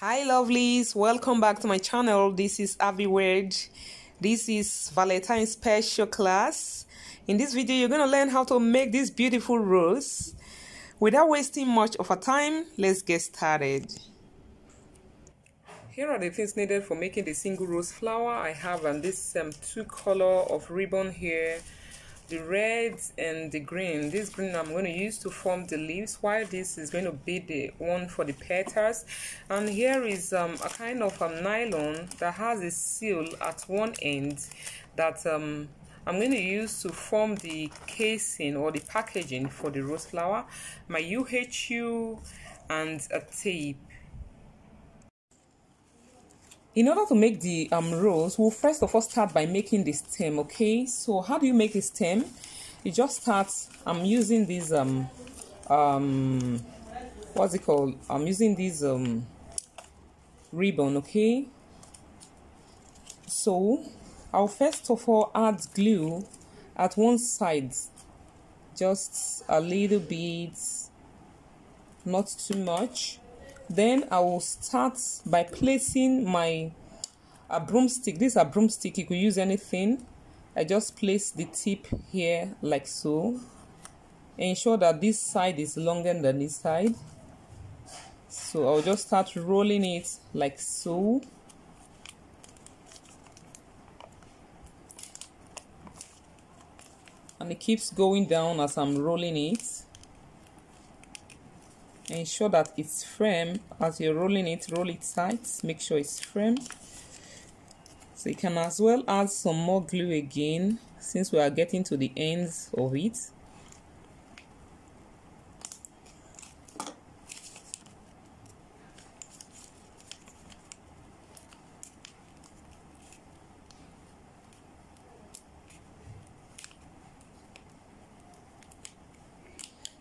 Hi lovelies, welcome back to my channel. This is Ahviworld. This is Valentine special class. In this video you're going to learn how to make this beautiful rose. Without wasting much of our time, let's get started. Here are the things needed for making the single rose flower. I have this two color of ribbon here, the red and the green. This green I'm going to use to form the leaves, while this is going to be the one for the petals. And here is a kind of nylon that has a seal at one end that I'm going to use to form the casing or the packaging for the rose flower, my UHU and a tape. In order to make the rose, we'll first of all start by making the stem. Okay, so how do you make the stem? You just start. I'm using this what's it called? I'm using this ribbon. Okay, so I'll first of all add glue at one side, just a little bit, not too much. Then I will start by placing my broomstick. This is a broomstick, you could use anything. I just place the tip here like so. Ensure that this side is longer than this side. So I'll just start rolling it like so. And it keeps going down as I'm rolling it. Ensure that it's firm as you're rolling it. Roll it tight, make sure it's firm. So you can as well add some more glue again, since we are getting to the ends of it.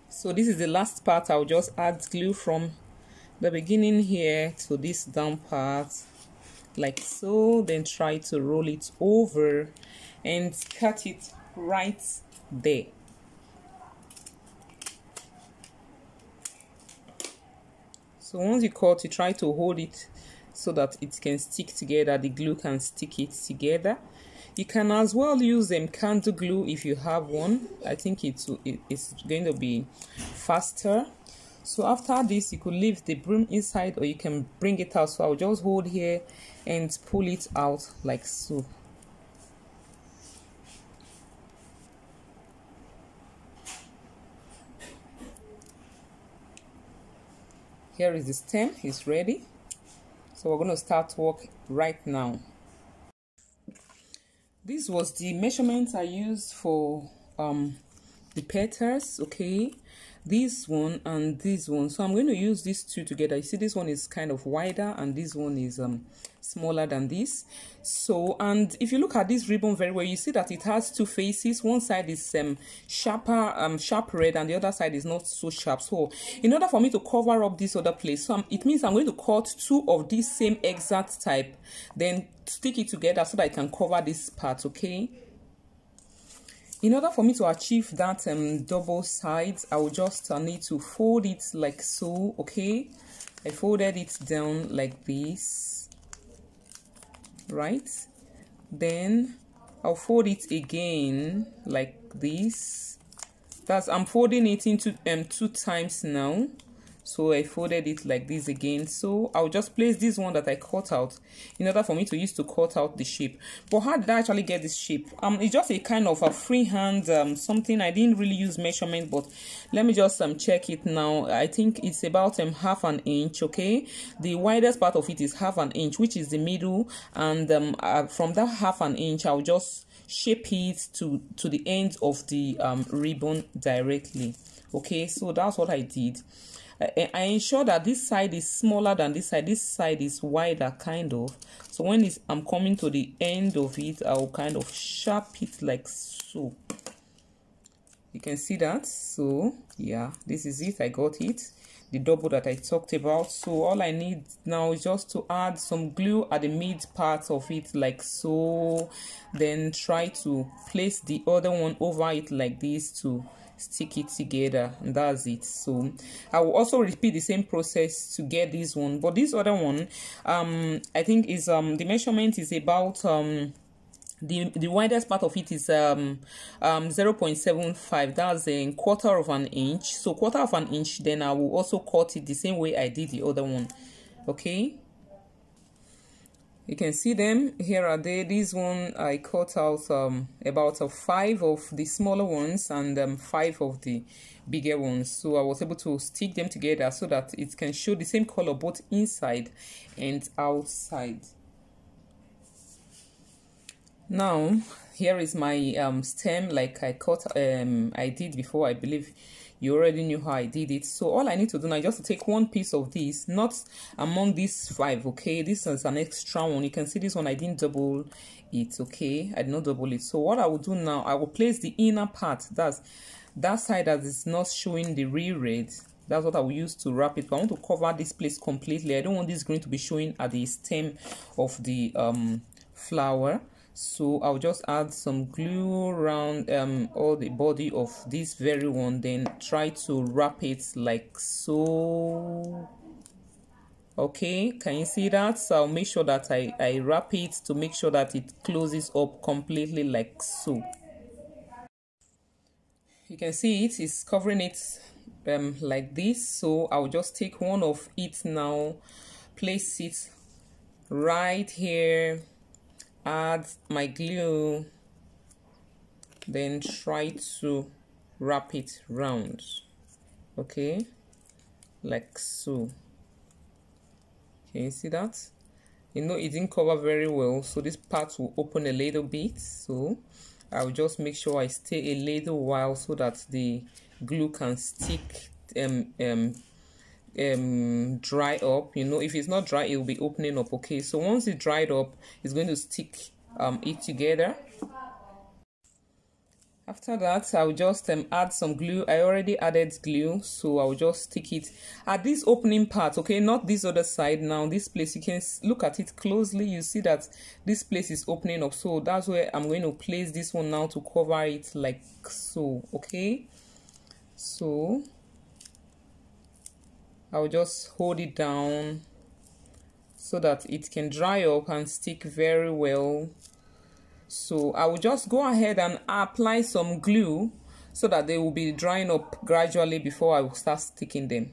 So this is the last part. I'll just add glue from the beginning here to this down part like so. Then try to roll it over and cut it right there. So once you cut, you try to hold it so that it can stick together. The glue can stick it together. You can as well use candle glue if you have one. I think it's going to be faster. So after this, you could leave the broom inside or you can bring it out. So I'll just hold here and pull it out like so. Here is the stem, it's ready. So we're going to start work right now. This was the measurement I used for the petals. Okay, this one and this one. So I'm going to use these two together. You see, this one is kind of wider and this one is smaller than this. So, and if you look at this ribbon very well, you see that it has two faces. One side is sharp red and the other side is not so sharp. So in order for me to cover up this other place, so it means I'm going to cut two of this same exact type, then stick it together so that I can cover this part. Okay, in order for me to achieve that double sides, I will just need to fold it like so. Okay, I folded it down like this, right? Then I'll fold it again like this. I'm folding it into two times now. So I folded it like this again. So I'll just place this one that I cut out in order for me to use to cut out the shape. But how did I actually get this shape? It's just a kind of a freehand something. I didn't really use measurement, but let me just check it now. I think it's about half an inch. Okay, the widest part of it is half an inch, which is the middle, and from that half an inch I'll just shape it to the end of the ribbon directly. Okay, so that's what I did. I ensure that this side is smaller than this side is wider kind of. So when I'm coming to the end of it, I'll kind of sharp it like so. You can see that. So yeah, this is it. I got it, the double that I talked about. So all I need now is just to add some glue at the mid part of it like so, then try to place the other one over it like this to stick it together, and that's it. So I will also repeat the same process to get this one, but this other one I think is the measurement is about the widest part of it is 0.75. that's a quarter of an inch. So quarter of an inch, then I will also cut it the same way I did the other one. Okay, you can see them here are they. This one I cut out about 5 of the smaller ones and 5 of the bigger ones. So I was able to stick them together so that it can show the same color both inside and outside. Now here is my stem, like I did before. I believe you already knew how I did it. So all I need to do now is just to take one piece of this, not among these 5. Okay, this is an extra one. You can see this one I didn't double it. Okay, I did not double it. So what I will do now, I will place the inner part, that's that side that is not showing the real red. That's what I will use to wrap it. But I want to cover this place completely. I don't want this green to be showing at the stem of the flower. So I'll just add some glue around all the body of this very one, then try to wrap it like so. Okay, can you see that? So I'll make sure that I wrap it to make sure that it closes up completely like so. You can see it is covering it like this. So I'll just take one of it now, place it right here, add my glue, then try to wrap it round. Okay, like so. Can you see that? You know, it didn't cover very well, so this part will open a little bit. So I'll just make sure I stay a little while so that the glue can stick dry up. You know, if it's not dry, it will be opening up. Okay, so once it dried up, it's going to stick it together. After that, I'll just add some glue. I already added glue, so I'll just stick it at this opening part. Okay, not this other side. Now this place, you can look at it closely, you see that this place is opening up, so that's where I'm going to place this one now to cover it like so. Okay, so I'll just hold it down so that it can dry up and stick very well. So I will just go ahead and apply some glue so that they will be drying up gradually before I will start sticking them.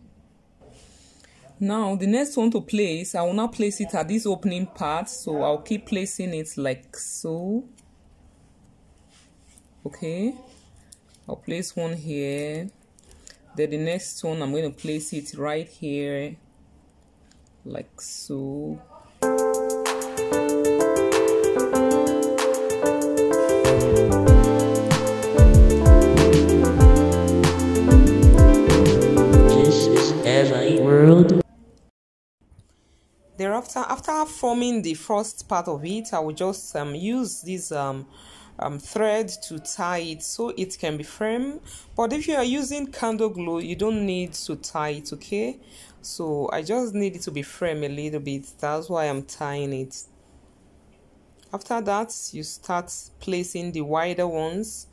Now the next one to place, I will now place it at this opening part. So I'll keep placing it like so. Okay, I'll place one here. Then the next one, I'm going to place it right here, like so. This is Ahviworld. Thereafter, after forming the first part of it, I will just use this thread to tie it so it can be firm. But if you are using candle glue, you don't need to tie it. Okay, so I just need it to be firm a little bit. That's why I'm tying it. After that, you start placing the wider ones.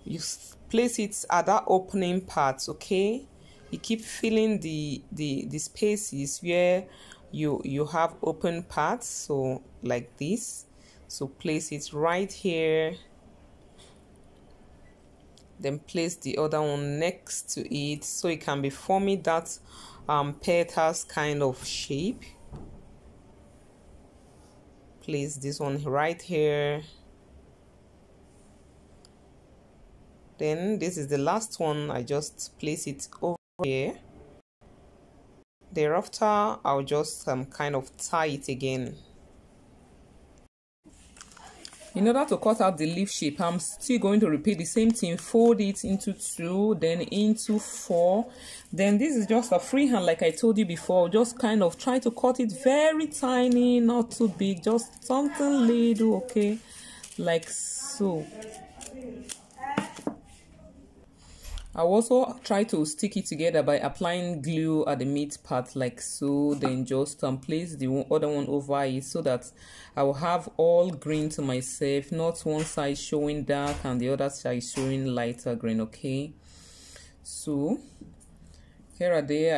You place it at that opening part. Okay, you keep filling the spaces where you have open parts, so like this. So place it right here, then place the other one next to it so it can be forming that petals kind of shape. Place this one right here. Then this is the last one. I just place it over here. Thereafter, I'll just kind of tie it again. In order to cut out the leaf shape, I'm still going to repeat the same thing. Fold it into 2, then into 4. Then this is just a freehand, like I told you before. Just kind of try to cut it very tiny, not too big, just something little, okay, like so. I'll also try to stick it together by applying glue at the mid part like so, then just place the other one over it so that I will have all green to myself, not one side showing dark and the other side showing lighter green. Okay, So here are they.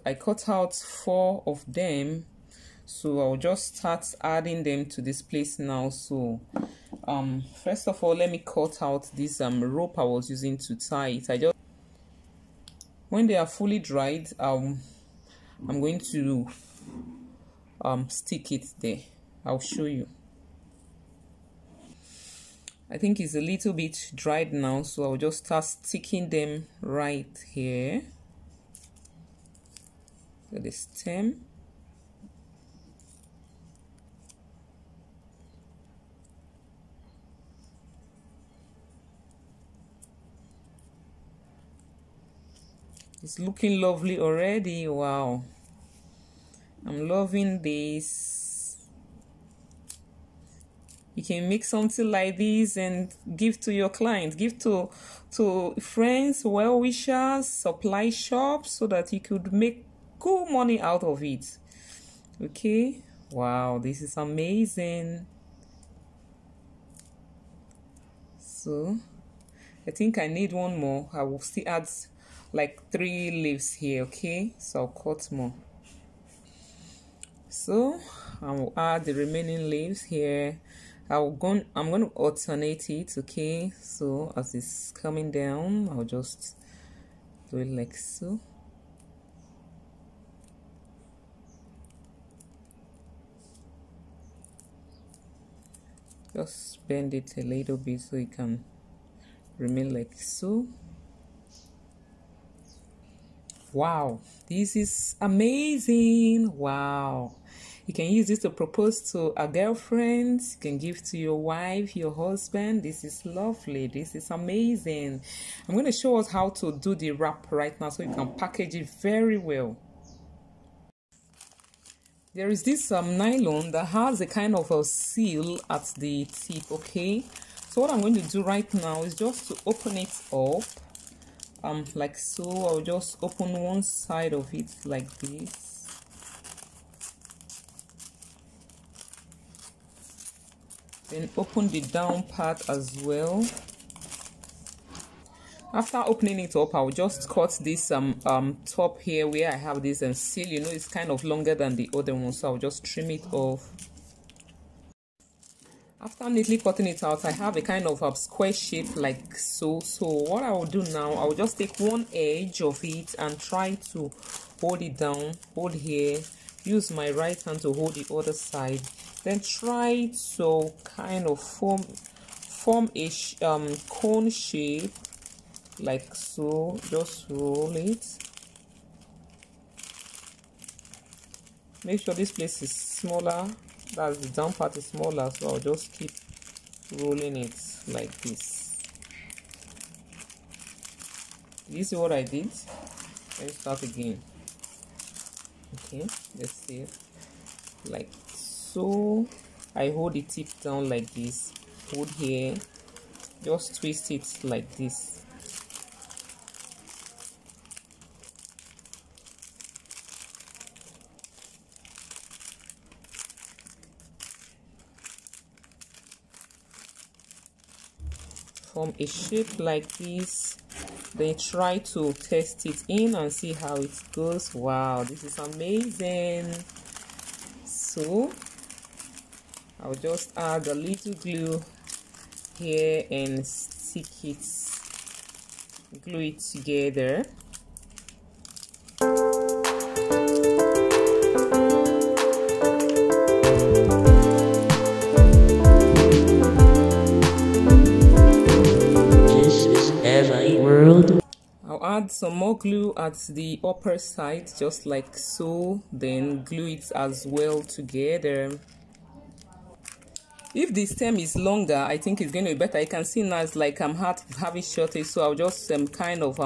I cut out 4 of them, so I'll just start adding them to this place now. So first of all, let me cut out this rope I was using to tie it. When they are fully dried, I'm going to stick it there. I'll show you. I think it's a little bit dried now, so I'll just start sticking them right here to the stem. It's looking lovely already. Wow, I'm loving this. You can make something like this and give to your clients, give to friends, well-wishers, supply shops, so that you could make good money out of it. Okay, wow, this is amazing. So I think I need one more. I will still add like 3 leaves here. Okay, so I'll cut more. So I will add the remaining leaves here. I'm going to alternate it. Okay, so as it's coming down, I'll just do it like so. Just bend it a little bit so it can remain like so. Wow, this is amazing. Wow, you can use this to propose to a girlfriend. You can give to your wife, your husband. This is lovely. This is amazing. I'm going to show us how to do the wrap right now so you can package it very well. There is this nylon that has a kind of a seal at the tip. Okay, so what I'm going to do right now is just to open it up. Like so. I'll just open one side of it like this. Then open the down part as well. After opening it up, I'll just cut this top here where I have this seal. You know, it's kind of longer than the other one, so I'll just trim it off. After neatly cutting it out, I have a kind of a square shape like so. So what I will do now, I will just take one edge of it and try to hold it down, hold here, use my right hand to hold the other side, then try to kind of form a cone shape like so. Just roll it. Make sure this place is smaller. That's the down part is smaller, so I'll just keep rolling it like this. You see what I did? Let's start again. Okay, let's see. Like so. I hold the tip down like this. Hold here. Just twist it like this. Form a shape like this, then try to test it in and see how it goes. Wow, this is amazing. So I'll just add a little glue here and stick it, glue it together. Ahviworld. I'll add some more glue at the upper side, just like so, then glue it as well together. If the stem is longer, I think it's going to be better. I can see now it's like I'm having shortage, so I'll just kind of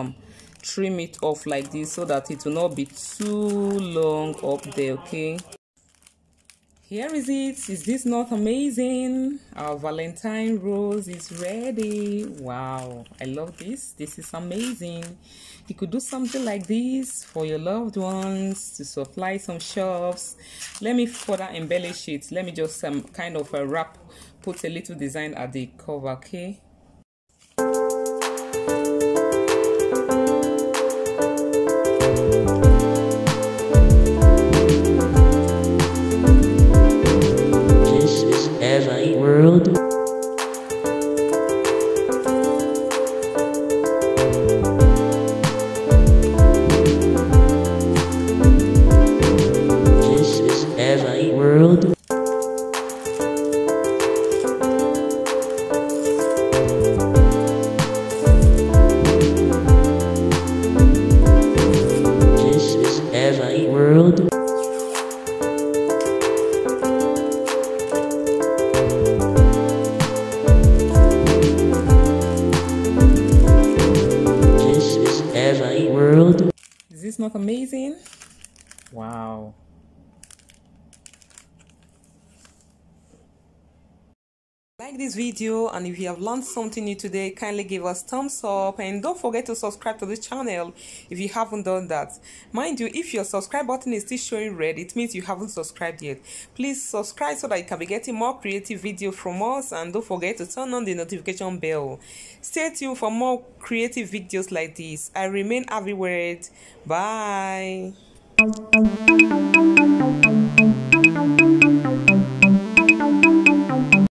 trim it off like this so that it will not be too long up there. Okay, here is it. Is this not amazing? Our Valentine Rose is ready. Wow, I love this. This is amazing. You could do something like this for your loved ones to supply some shops. Let me further embellish it. Let me just kind of wrap, put a little design at the cover. Okay. this not amazing? Wow. Like this video, and if you have learned something new today, kindly give us thumbs up and don't forget to subscribe to this channel if you haven't done that. Mind you, if your subscribe button is still showing red, it means you haven't subscribed yet. Please subscribe so that you can be getting more creative videos from us, and don't forget to turn on the notification bell. Stay tuned for more creative videos like this. I remain Ahviworld. Bye.